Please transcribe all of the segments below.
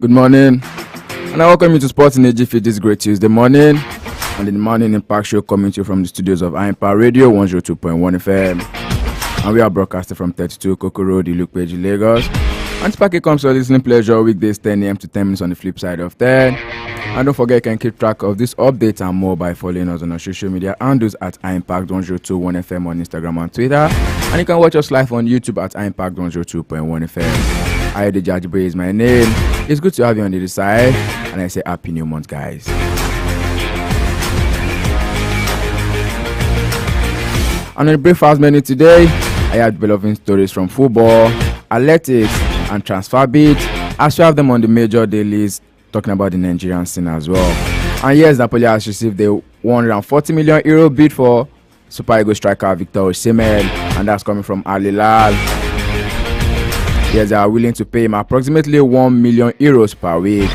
Good morning, and I welcome you to Sports In A Jiffy this great Tuesday morning, and in the morning impact show coming to you from the studios of In A Radio 102.1 FM, and we are broadcasting from 32 Coco Road, Ilupeji, Lagos. And this packet comes to your listening pleasure weekdays 10 a.m. to 10 minutes on the flip side of 10. And don't forget you can keep track of this update and more by following us on our social media handles at Impact 1021 FM on Instagram and Twitter. And you can watch us live on YouTube at Impact 102.1 FM. Ayode Jajibe is my name. It's good to have you on the other side, and I say happy new month, guys. And on the breakfast menu today, I have developing stories from football, athletics, and transfer beat, as we have them on the major dailies, talking about the Nigerian scene as well. And yes, Napoli has received the €140 million bid for Super Eagles striker Victor Osimhen, and that's coming from Al Hilal. Yes, they are willing to pay him approximately €1 million per week.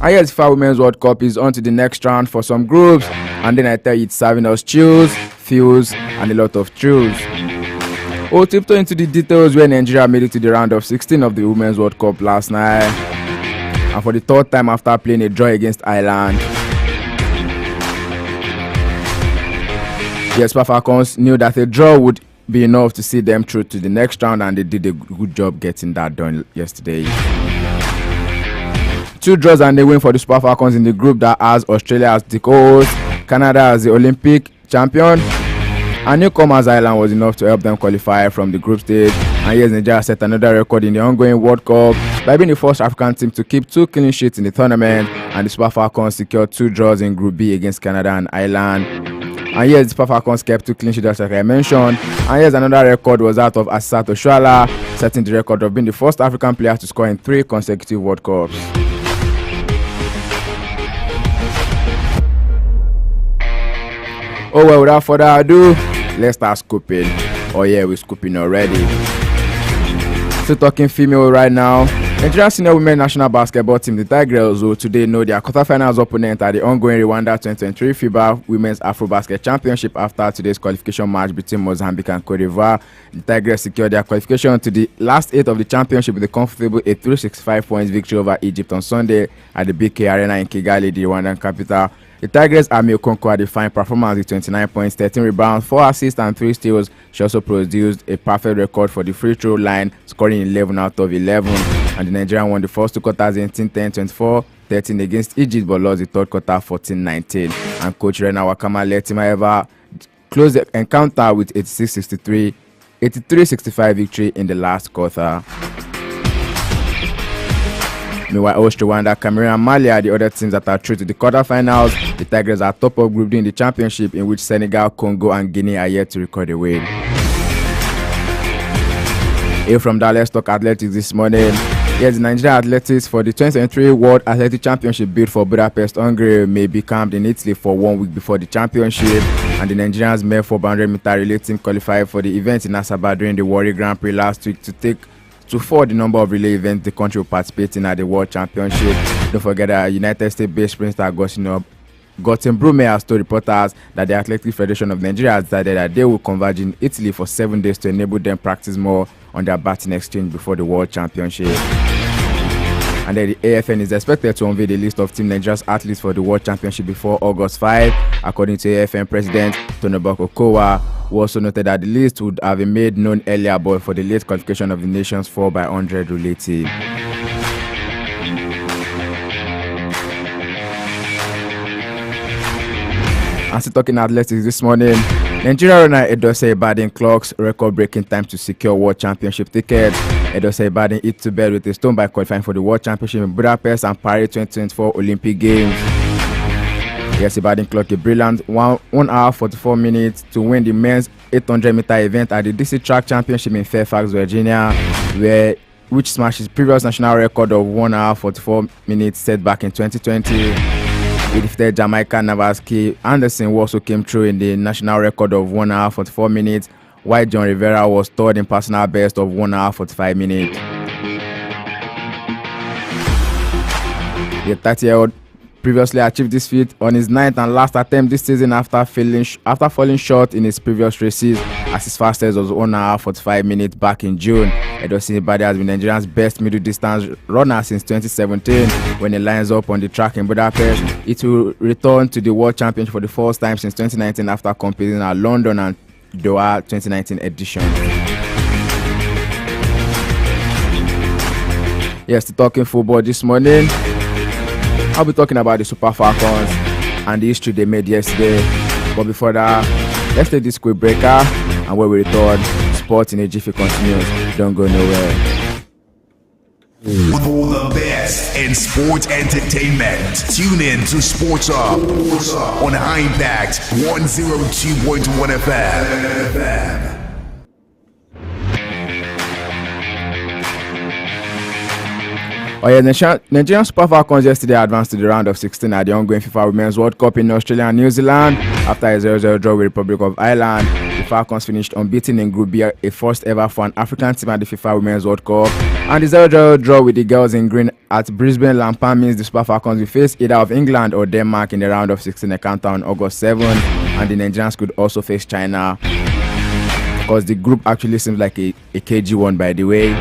And yes, FIFA Women's World Cup is on to the next round for some groups, and then I tell you it's serving us chills, feels, and a lot of thrills. We'll tiptoe into the details where Nigeria made it to the round of 16 of the Women's World Cup last night, and for the third time after playing a draw against Ireland. Yes, Super Falcons knew that a draw would be enough to see them through to the next round, and they did a good job getting that done yesterday. 2 draws and a win for the Super Falcons in the group that has Australia as the co-host, Canada as the Olympic champion, and newcomers Ireland was enough to help them qualify from the group stage. And yes, Nigeria set another record in the ongoing World Cup by being the first African team to keep 2 clean sheets in the tournament, and the Super Falcons secured 2 draws in Group B against Canada and Ireland. And yes, the Super Falcons kept 2 clean sheets, just like I mentioned. And yes, another record was that of Asisat Oshoala, setting the record of being the first African player to score in 3 consecutive World Cups. Oh well, without further ado, let's start scooping. Oh yeah, we're scooping already. So talking female right now, Nigeria senior women national basketball team, the Tigers, will today know their quarterfinals opponent at the ongoing Rwanda 2023 FIBA Women's Afro-Basket Championship after today's qualification match between Mozambique and Cote d'Ivoire. The Tigers secured their qualification to the last 8 of the championship with a comfortable 365 points victory over Egypt on Sunday at the BK Arena in Kigali, the Rwandan capital. The Tigers' Ami Okonkwo had a fine performance with 29 points, 13 rebounds, 4 assists, and 3 steals. She also produced a perfect record for the free throw line, scoring 11 out of 11. And the Nigerian won the first 2 quarters 18-10, 24-13 against Egypt, but lost the third quarter 14-19. And coach Rena Wakama led team, however, close the encounter with 86-63, 83-65 victory in the last quarter. Meanwhile, host Rwanda, Cameroon, and Mali are the other teams that are through to the quarterfinals. The Tigers are top of Group D in the championship, in which Senegal, Congo, and Guinea are yet to record a win. Here from that, let's talk athletics this morning. Yes, the Nigerian athletics for the 2023 World Athletic Championship bid for Budapest, Hungary may be camped in Italy for 1 week before the championship, and the Nigerians male 400-meter relay team qualified for the event in Asaba during the Warri Grand Prix last week to forward the number of relay events the country will participate in at the World Championship. Don't forget that United States-based sprinter Gautam Brume has told reporters that the Athletic Federation of Nigeria has decided that they will converge in Italy for 7 days to enable them practice more on their batting exchange before the World Championship. And then the AFN is expected to unveil the list of Team Nigeria's athletes for the World Championship before August 5, according to AFN President Tonobok Okowa, who also noted that the list would have been made known earlier, but for the late qualification of the nation's 4x100 relay team. And still talking athletics this morning, Nigeria runner Edose Ibadan clocks record-breaking time to secure World Championship tickets. Edose Ibadan hit to bed with a stone by qualifying for the World Championship in Budapest and Paris 2024 Olympic Games. Yes, Ibadan clocked a brilliant 1 hour 44 minutes to win the men's 800-meter event at the DC Track Championship in Fairfax, Virginia, which smashed his previous national record of 1 hour 44 minutes set back in 2020. He defeated Jamaican Navaski Anderson, who also came through in the national record of 1 hour 44 minutes, while John Rivera was third in personal best of 1 hour 45 minutes. The 30-year-old previously achieved this feat on his 9th and last attempt this season after falling short in his previous races, as his fastest was 1 hour 45 minutes back in June. Edosin Bade has been Nigeria's best middle distance runner since 2017 when he lines up on the track in Budapest. It will return to the World Championship for the first time since 2019 after competing at London and Doha 2019 edition. Yes, to talking football this morning, I'll be talking about the Super Falcons and the history they made yesterday. But before that, let's take this quick breaker, and when we return, Sport in a Jiffy continues. Don't go nowhere. With all the best in sports entertainment, tune in to Sports Up on High Impact 102.1 FM. Oh yeah, Nigerian Super Falcons yesterday advanced to the round of 16 at the ongoing FIFA Women's World Cup in Australia and New Zealand after a 0-0 draw with Republic of Ireland. The Falcons finished unbeaten in Group B, a first ever for an African team at the FIFA Women's World Cup. And the 0-0 draw with the girls in green at Brisbane Lampan means the Super Falcons will face either of England or Denmark in the round of 16 encounter on August 7. And the Nigerians could also face China, because the group actually seems like a KG one, by the way.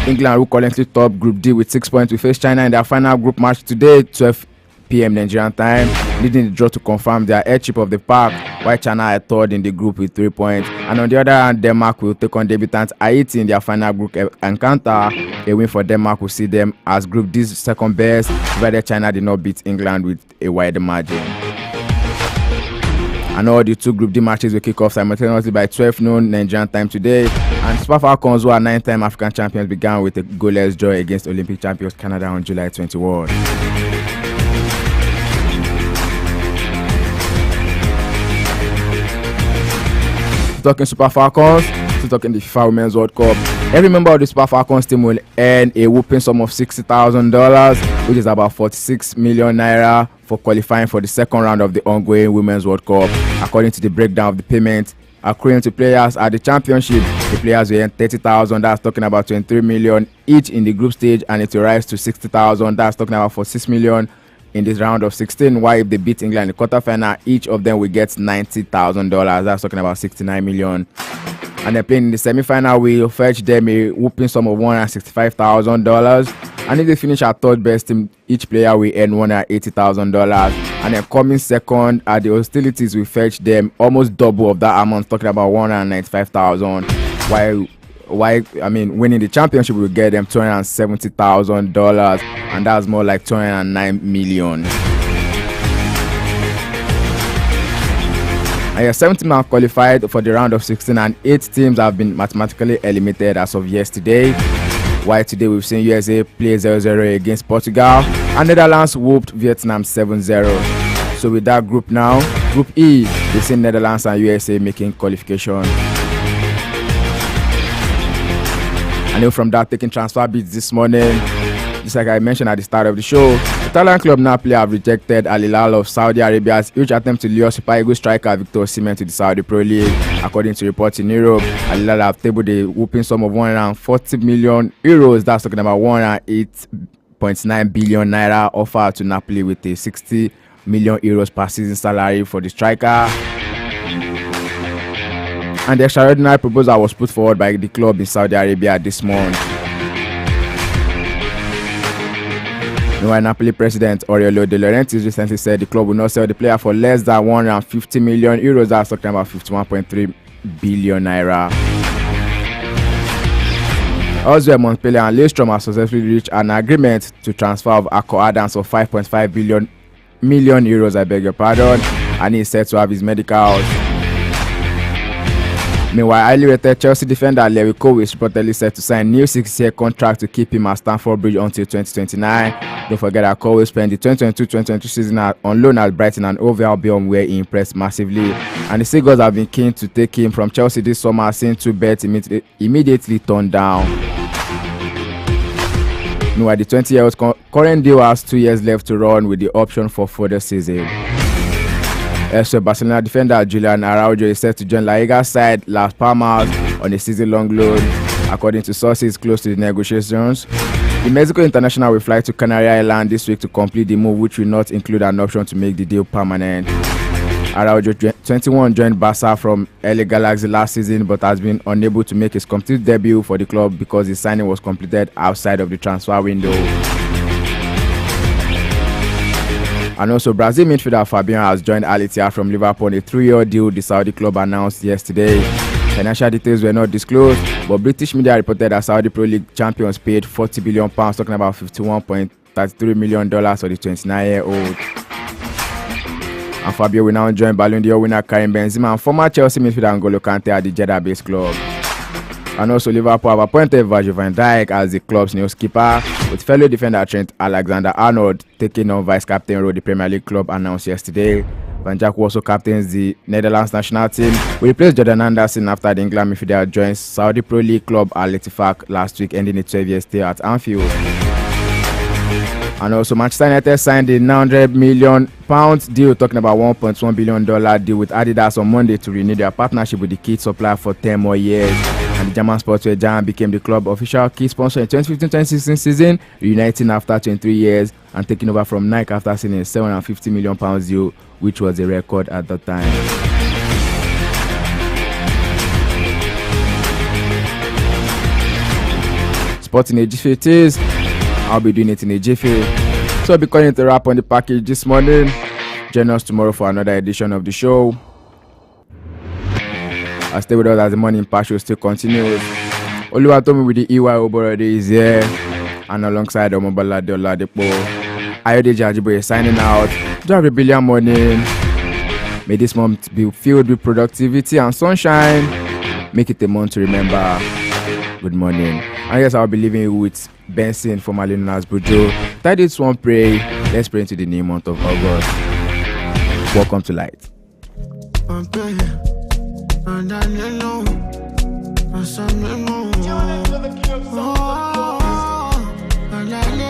England, who currently top Group D with 6 points, will face China in their final group match today, 12 p.m. Nigerian time, leading the draw to confirm their headship of the pack, while China are third in the group with 3 points. And on the other hand, Denmark will take on debutants Haiti in their final group encounter. A win for Denmark will see them as Group D's second best, provided China did not beat England with a wide margin. And all the two Group D matches will kick off simultaneously by 12 noon Nigerian time today. And Super Falcons, who are 9-time African champions, began with a goalless draw against Olympic champions Canada on July 21. Talking Super Falcons, still talking the FIFA Women's World Cup. Every member of the Super Falcons team will earn a whopping sum of $60,000, which is about 46 million naira, for qualifying for the second round of the ongoing Women's World Cup. According to the breakdown of the payment accruing to players at the championship, the players will earn 30,000, that's talking about 23 million each in the group stage, and it will rise to 60,000, that's talking about 46 million in this round of 16. While if they beat England in the quarterfinal, each of them will get $90,000, that's talking about 69 million. And then playing in the semi-final will fetch them a whooping sum of $165,000. And if they finish at third best team, each player will earn $180,000. And then coming second at the hostilities will fetch them almost double of that amount, talking about $195,000. While winning the championship will get them $270,000, and that's more like 209 million. And 7 teams have qualified for the round of 16, and 8 teams have been mathematically eliminated as of yesterday. While today we've seen USA play 0-0 against Portugal, and Netherlands whooped Vietnam 7-0. So with that group now, Group E, we've seen Netherlands and USA making qualification. And then from that, taking transfer bids this morning, just like I mentioned at the start of the show, the Italian club Napoli have rejected Al Hilal of Saudi Arabia's huge attempt to lure Super Eagles striker Victor Osimhen to the Saudi Pro League. According to reports in Europe, Al Hilal have tabled a whooping sum of 140 million euros, that's talking about 108.9 billion naira, offer to Napoli with a 60 million euros per season salary for the striker. And the extraordinary proposal was put forward by the club in Saudi Arabia this month. Meanwhile, Napoli president Aurelio De Laurentiis recently said the club will not sell the player for less than 150 million euros. That's talking about 51.3 billion naira. Elsewhere, Montpellier and Lillestrøm have successfully reached an agreement to transfer of Akko Adams of 5.5 million euros, I beg your pardon, and he is set to have his medicals. Meanwhile, highly rated Chelsea defender Lewy Cole is reportedly set to sign a new 6-year contract to keep him at Stamford Bridge until 2029. Don't forget that Cole will spend the 2022-2023 season on loan at Brighton and Hove Albion, where he impressed massively. And the Seagulls have been keen to take him from Chelsea this summer, seeing 2 bets immediately turned down. Meanwhile, the 20-year-old's current deal has 2 years left to run with the option for further season. Also, Barcelona defender Julian Araujo is set to join La Liga's side Las Palmas on a season-long loan, according to sources close to the negotiations. The Mexico international will fly to Canary Island this week to complete the move, which will not include an option to make the deal permanent. Araujo 21 joined Barca from LA Galaxy last season but has been unable to make his complete debut for the club because his signing was completed outside of the transfer window. And also, Brazil midfielder Fabinho has joined Al Ittihad from Liverpool on a 3-year deal the Saudi club announced yesterday. Financial details were not disclosed, but British media reported that Saudi Pro League champions paid £40 billion, talking about $51.33 million for the 29-year-old. And Fabio will now join Ballon d'Or winner Karim Benzema and former Chelsea midfielder N'Golo Kante at the Jeddah-based club. And also, Liverpool have appointed Virgil van Dijk as the club's new skipper, with fellow defender Trent Alexander-Arnold taking on vice-captain role, the Premier League club announced yesterday. Van Dijk also captains the Netherlands national team. We replaced Jordan Anderson after the England midfielder joined Saudi Pro League club Al Ettifaq last week, ending a 12-year stay at Anfield. And also, Manchester United signed a £900 million deal, talking about $1.1 billion deal with Adidas on Monday to renew their partnership with the kit supplier for 10 more years. And the German sportswear giant became the club official key sponsor in 2015-2016 season, reuniting after 23 years and taking over from Nike after signing a £750 million deal, which was a record at the time. Sport in a Jiffy it is. I'll be doing it in a jiffy. So I'll be calling it a wrap on the package this morning. Join us tomorrow for another edition of the show. I'll stay with us as the morning pass show still continues. Oluwatomi with the EY Oborode is here. And alongside Omobalade Oladipo, Ayodeji Ajiboye signing out. Do have a brilliant morning. May this month be filled with productivity and sunshine. Make it a month to remember. Good morning. I guess I'll be leaving you with Benson, formerly known as Bujo. That is one pray. Let's pray into the new month of August. Welcome to Light.